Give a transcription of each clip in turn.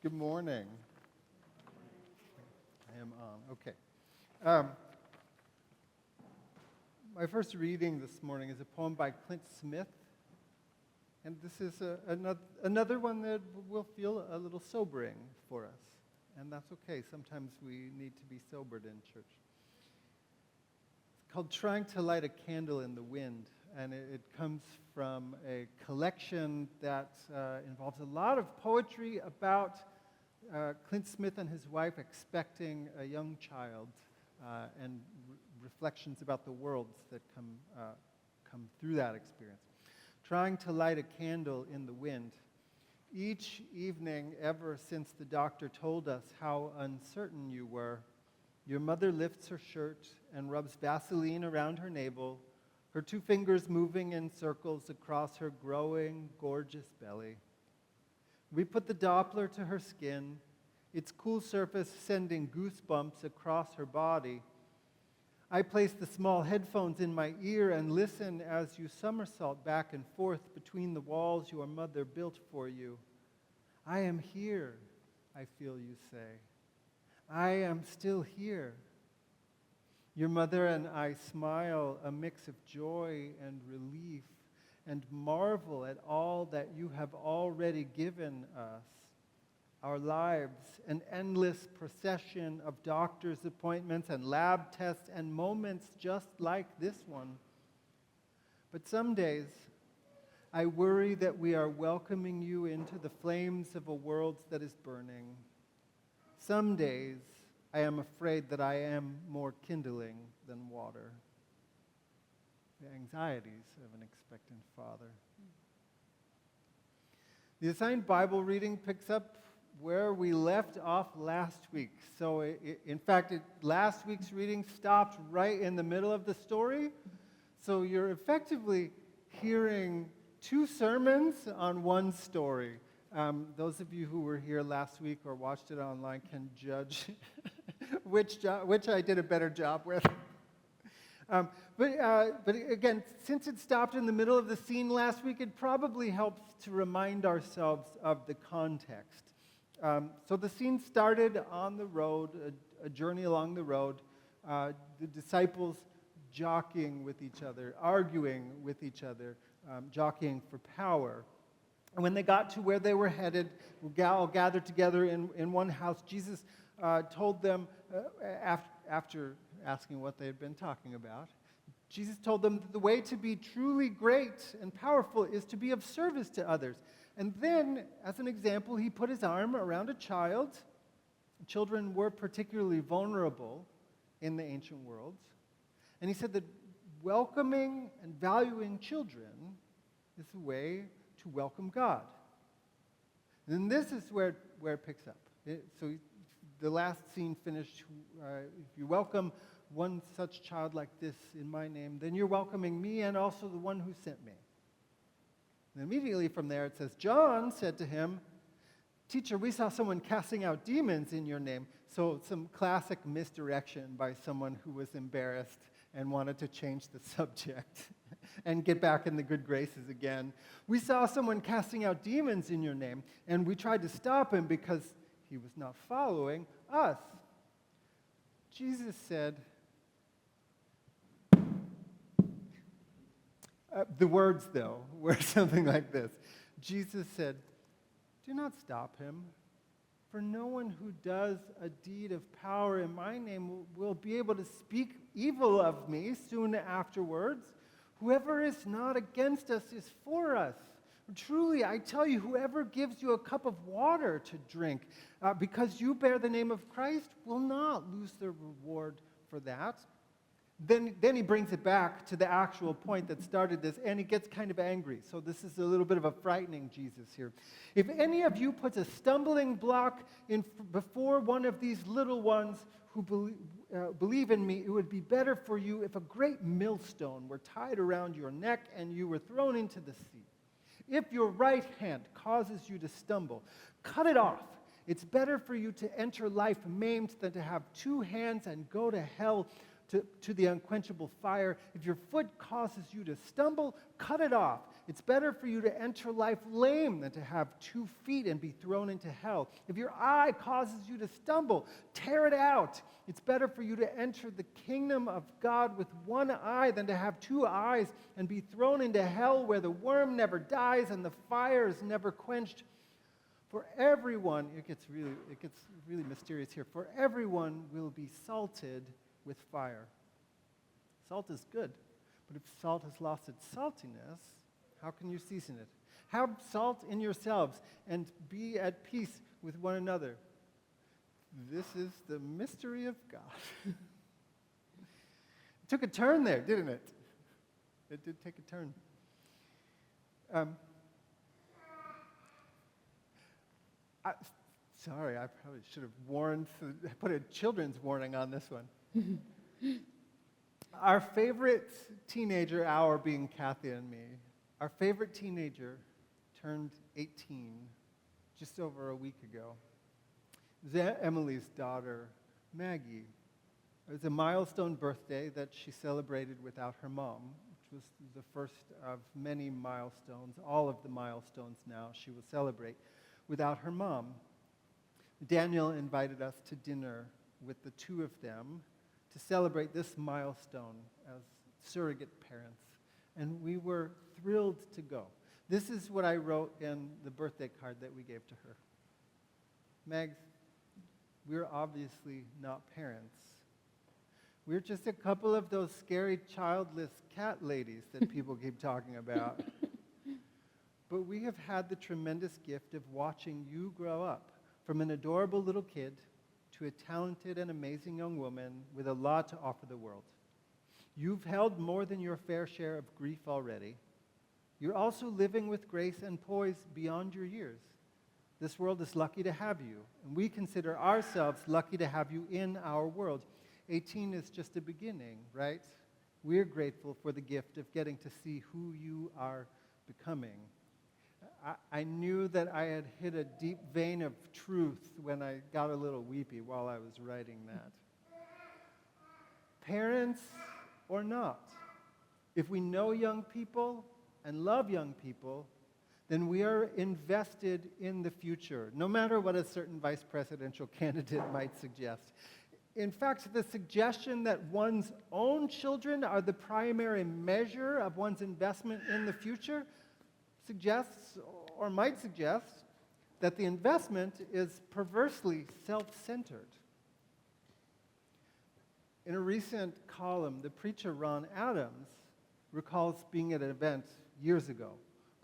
Good morning. I am on. Okay. My first reading this morning is a poem by Clint Smith. And this is another one that will feel a little sobering for us. And that's okay. Sometimes we need to be sobered in church. It's called Trying to Light a Candle in the Wind. And it comes from a collection that involves a lot of poetry about Clint Smith and his wife expecting a young child and reflections about the worlds that come through that experience. Trying to light a candle in the wind. Each evening, ever since the doctor told us how uncertain you were, your mother lifts her shirt and rubs Vaseline around her navel, her two fingers moving in circles across her growing, gorgeous belly. We put the Doppler to her skin, its cool surface sending goosebumps across her body. I place the small headphones in my ear and listen as you somersault back and forth between the walls your mother built for you. I am here, I feel you say. I am still here. Your mother and I smile, a mix of joy and relief, and marvel at all that you have already given us. Our lives, an endless procession of doctor's appointments and lab tests and moments just like this one. But some days, I worry that we are welcoming you into the flames of a world that is burning. Some days, I am afraid that I am more kindling than water. The anxieties of an expectant father. The assigned Bible reading picks up where we left off last week. So, in fact, last week's reading stopped right in the middle of the story. So you're effectively hearing two sermons on one story. Those of you who were here last week or watched it online can judge which I did a better job with. But again, since it stopped in the middle of the scene last week, it probably helps to remind ourselves of the context. So the scene started on the road, a journey along the road, the disciples jockeying with each other, arguing with each other, jockeying for power. And when they got to where they were headed, all gathered together in one house, Jesus told them, after asking what they had been talking about, Jesus told them that the way to be truly great and powerful is to be of service to others. And then, as an example, he put his arm around a child. Children were particularly vulnerable in the ancient worlds. And he said that welcoming and valuing children is the way to welcome God. And then this is where it picks up. The last scene finished, if you welcome one such child like this in my name, then you're welcoming me and also the one who sent me. And immediately from there it says, John said to him, Teacher, we saw someone casting out demons in your name. So some classic misdirection by someone who was embarrassed and wanted to change the subject and get back in the good graces again. We saw someone casting out demons in your name, and we tried to stop him because he was not following us. Jesus said, the words, though, were something like this. Jesus said, do not stop him, for no one who does a deed of power in my name will be able to speak evil of me soon afterwards. Whoever is not against us is for us. Truly, I tell you, whoever gives you a cup of water to drink because you bear the name of Christ will not lose their reward for that. Then he brings it back to the actual point that started this, and he gets kind of angry. So this is a little bit of a frightening Jesus here. If any of you puts a stumbling block before one of these little ones who believe in me, it would be better for you if a great millstone were tied around your neck and you were thrown into the sea. If your right hand causes you to stumble, cut it off. It's better for you to enter life maimed than to have two hands and go to hell to the unquenchable fire. If your foot causes you to stumble, cut it off. It's better for you to enter life lame than to have 2 feet and be thrown into hell. If your eye causes you to stumble, tear it out. It's better for you to enter the kingdom of God with 1 eye than to have 2 eyes and be thrown into hell where the worm never dies and the fire is never quenched. For everyone, it gets really mysterious here. For everyone will be salted with fire. Salt is good, but if salt has lost its saltiness, how can you season it? Have salt in yourselves and be at peace with one another. This is the mystery of God. It took a turn there, didn't it? It did take a turn. Sorry, I probably should have put a children's warning on this one. Our favorite teenager, our being Kathy and me, our favorite teenager turned 18 just over a week ago. It was Emily's daughter, Maggie. It was a milestone birthday that she celebrated without her mom, which was the first of many milestones, all of the milestones now she will celebrate without her mom. Daniel invited us to dinner with the 2 of them to celebrate this milestone as surrogate parents, and we were thrilled to go. This is what I wrote in the birthday card that we gave to her. Megs, we're obviously not parents. We're just a couple of those scary childless cat ladies that people keep talking about. But we have had the tremendous gift of watching you grow up from an adorable little kid to a talented and amazing young woman with a lot to offer the world. You've held more than your fair share of grief already. You're also living with grace and poise beyond your years. This world is lucky to have you, and we consider ourselves lucky to have you in our world. 18 is just a beginning, right? We're grateful for the gift of getting to see who you are becoming. I knew that I had hit a deep vein of truth when I got a little weepy while I was writing that. Parents or not, if we know young people and love young people, then we are invested in the future, no matter what a certain vice presidential candidate might suggest. In fact, the suggestion that one's own children are the primary measure of one's investment in the future suggests, or might suggest, that the investment is perversely self-centered. In a recent column, the preacher Ron Adams recalls being at an event years ago,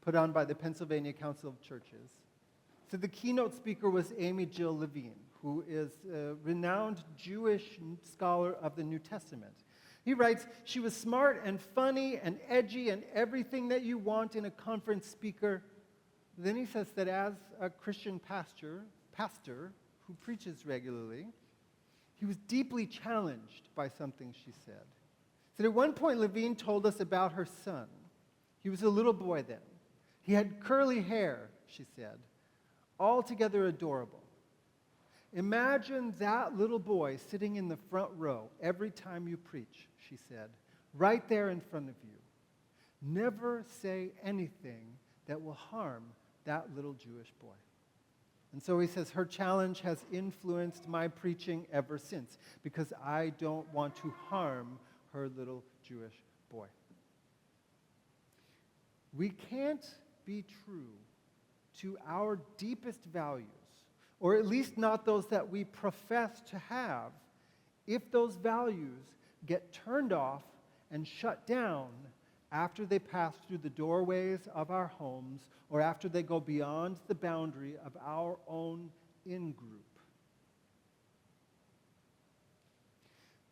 put on by the Pennsylvania Council of Churches. So the keynote speaker was Amy Jill Levine, who is a renowned Jewish scholar of the New Testament. He writes, she was smart and funny and edgy and everything that you want in a conference speaker. Then he says that as a Christian pastor who preaches regularly, he was deeply challenged by something she said. So at one point, Levine told us about her son. He was a little boy then. He had curly hair, she said, altogether adorable. Imagine that little boy sitting in the front row every time you preach, she said, right there in front of you. Never say anything that will harm that little Jewish boy. And so he says, her challenge has influenced my preaching ever since because I don't want to harm her little Jewish boy. We can't be true to our deepest values, or at least not those that we profess to have, if those values get turned off and shut down after they pass through the doorways of our homes or after they go beyond the boundary of our own in-group.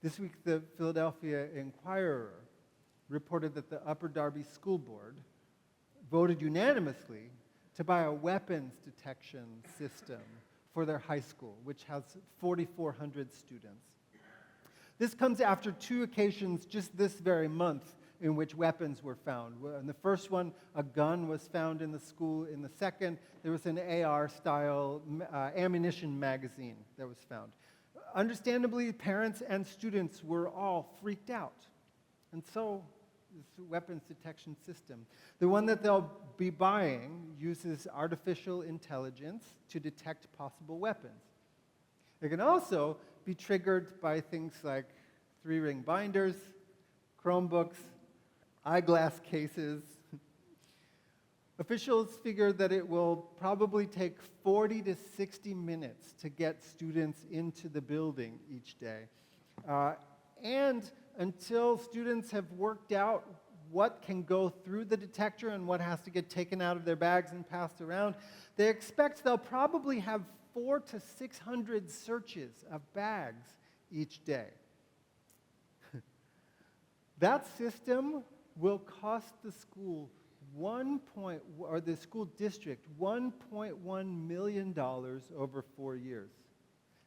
This week, the Philadelphia Inquirer reported that the Upper Darby School Board voted unanimously to buy a weapons detection system for their high school, which has 4,400 students. This comes after 2 occasions just this very month in which weapons were found. In the first one, a gun was found in the school. In the second, there was an AR-style ammunition magazine that was found. Understandably, parents and students were all freaked out. And so, this weapons detection system, the one that they'll be buying, uses artificial intelligence to detect possible weapons. It can also be triggered by things like 3-ring binders, Chromebooks, eyeglass cases. Officials figure that it will probably take 40 to 60 minutes to get students into the building each day. And until students have worked out what can go through the detector and what has to get taken out of their bags and passed around, they expect they'll probably have 400 to 600 searches of bags each day. That system will cost the school the school district $1.1 million over 4 years.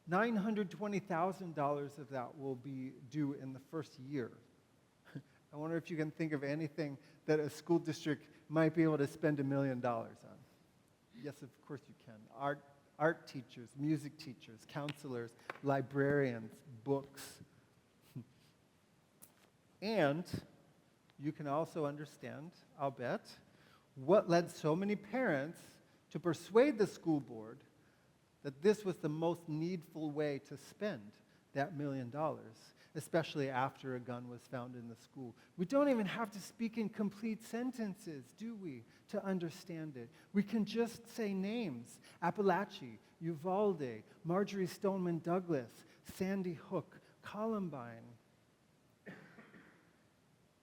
$920,000 of that will be due in the first year. I wonder if you can think of anything that a school district might be able to spend $1 million on. Yes, of course you can. Art teachers, music teachers, counselors, librarians, books. And you can also understand, I'll bet, what led so many parents to persuade the school board that this was the most needful way to spend that $1 million, especially after a gun was found in the school. We don't even have to speak in complete sentences, do we, to understand it? We can just say names: Appalachia, Uvalde, Marjorie Stoneman Douglas, Sandy Hook, Columbine.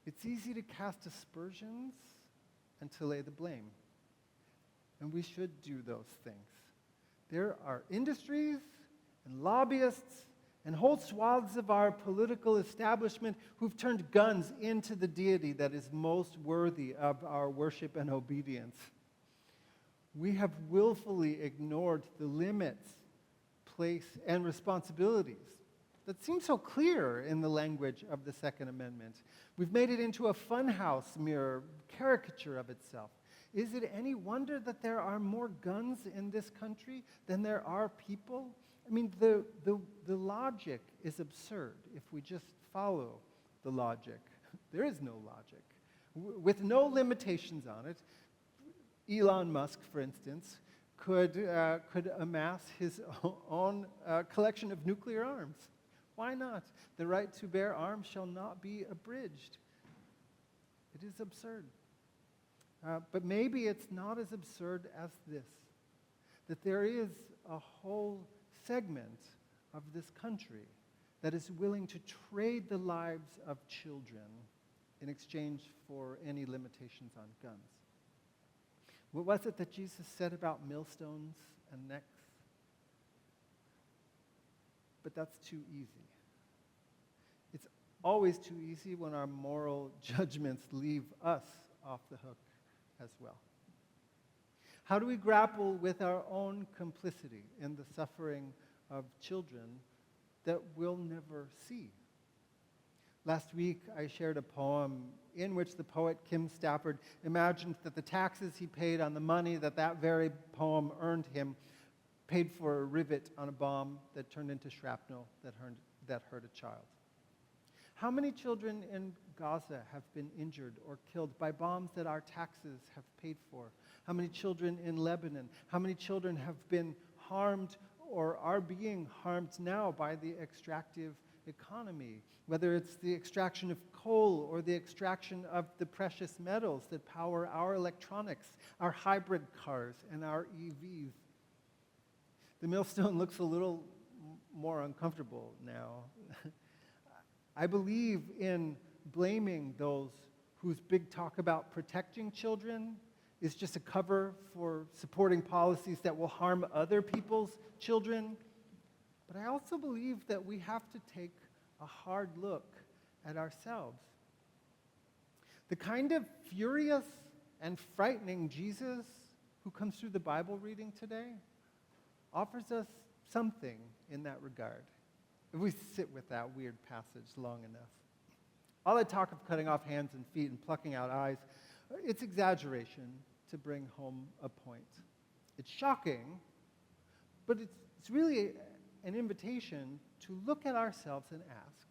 It's easy to cast aspersions and to lay the blame. And we should do those things. There are industries and lobbyists and whole swaths of our political establishment who've turned guns into the deity that is most worthy of our worship and obedience. We have willfully ignored the limits, place, and responsibilities that seem so clear in the language of the Second Amendment. We've made it into a funhouse mirror caricature of itself. Is it any wonder that there are more guns in this country than there are people? I mean, the logic is absurd if we just follow the logic. There is no logic. With no limitations on it, Elon Musk, for instance, could amass his own collection of nuclear arms. Why not? The right to bear arms shall not be abridged. It is absurd. But maybe it's not as absurd as this, that there is a whole segment of this country that is willing to trade the lives of children in exchange for any limitations on guns. What was it that Jesus said about millstones and necks? But that's too easy. It's always too easy when our moral judgments leave us off the hook as well. How do we grapple with our own complicity in the suffering of children that we'll never see? Last week, I shared a poem in which the poet Kim Stafford imagined that the taxes he paid on the money that very poem earned him paid for a rivet on a bomb that turned into shrapnel that hurt a child. How many children in Gaza have been injured or killed by bombs that our taxes have paid for? How many children in Lebanon? How many children have been harmed or are being harmed now by the extractive economy? Whether it's the extraction of coal or the extraction of the precious metals that power our electronics, our hybrid cars, and our EVs. The millstone looks a little more uncomfortable now. I believe in blaming those whose big talk about protecting children is just a cover for supporting policies that will harm other people's children. But I also believe that we have to take a hard look at ourselves. The kind of furious and frightening Jesus who comes through the Bible reading today offers us something in that regard, if we sit with that weird passage long enough. All that talk of cutting off hands and feet and plucking out eyes, it's exaggeration to bring home a point. It's shocking, but it's really an invitation to look at ourselves and ask,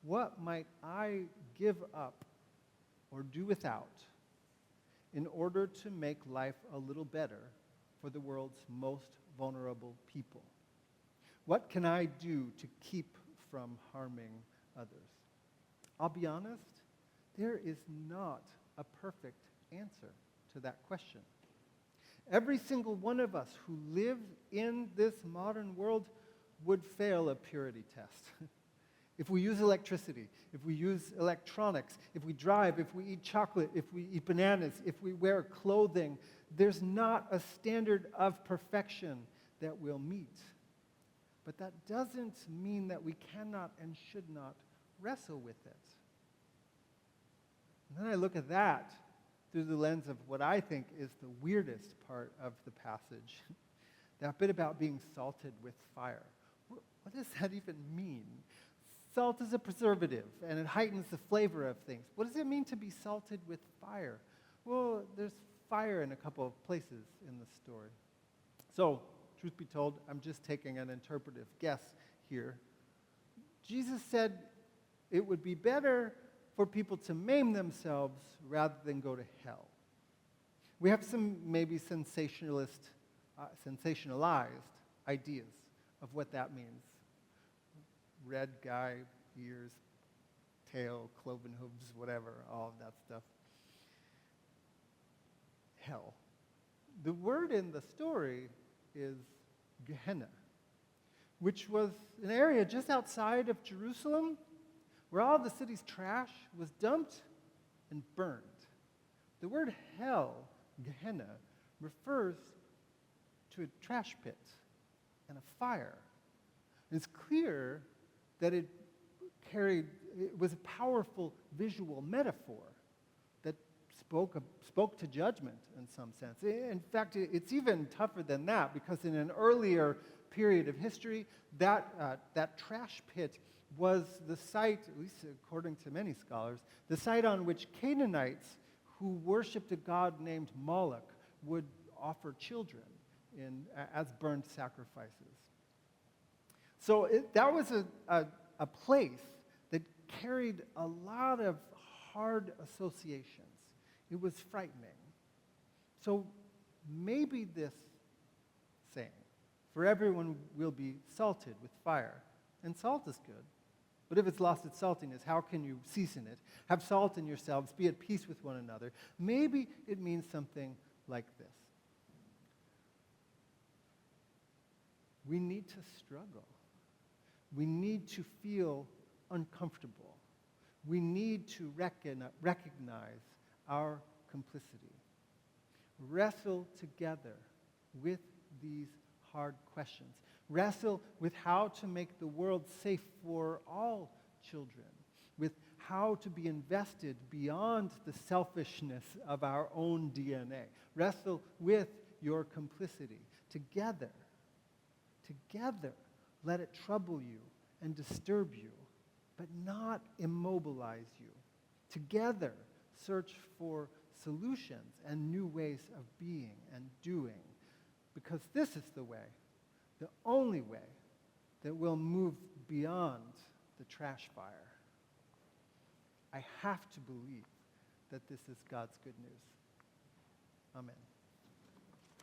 what might I give up or do without in order to make life a little better for the world's most vulnerable people? What can I do to keep from harming others? I'll be honest, there is not a perfect answer to that question. Every single one of us who live in this modern world would fail a purity test. If we use electricity, if we use electronics, if we drive, if we eat chocolate, if we eat bananas, if we wear clothing, there's not a standard of perfection that we'll meet. But that doesn't mean that we cannot and should not wrestle with it. And then I look at that through the lens of what I think is the weirdest part of the passage, that bit about being salted with fire. What does that even mean? Salt is a preservative, and it heightens the flavor of things. What does it mean to be salted with fire? Well, there's fire in a couple of places in the story. So, truth be told, I'm just taking an interpretive guess here. Jesus said it would be better for people to maim themselves rather than go to hell. We have some maybe sensationalized ideas of what that means. Red guy, ears, tail, cloven hooves, whatever, all of that stuff. Hell. The word in the story is Gehenna, which was an area just outside of Jerusalem where all the city's trash was dumped and burned. The word hell, Gehenna, refers to a trash pit and a fire. It's clear that it was a powerful visual metaphor that spoke to judgment in some sense. In fact, it's even tougher than that, because in an earlier period of history, that trash pit was the site, at least according to many scholars, the site on which Canaanites who worshipped a god named Moloch would offer children as burned sacrifices. So that was a place that carried a lot of hard associations. It was frightening. So maybe this saying, for everyone will be salted with fire, and salt is good. But if it's lost its saltiness, how can you season it? Have salt in yourselves, be at peace with one another. Maybe it means something like this. We need to struggle. We need to feel uncomfortable. We need to recognize our complicity. Wrestle together with these hard questions. Wrestle with how to make the world safe for all children, with how to be invested beyond the selfishness of our own DNA. Wrestle with your complicity. Together, let it trouble you and disturb you, but not immobilize you. Together, search for solutions and new ways of being and doing, because this is the way, the only way, that will move beyond the trash fire. I have to believe that this is God's good news. Amen.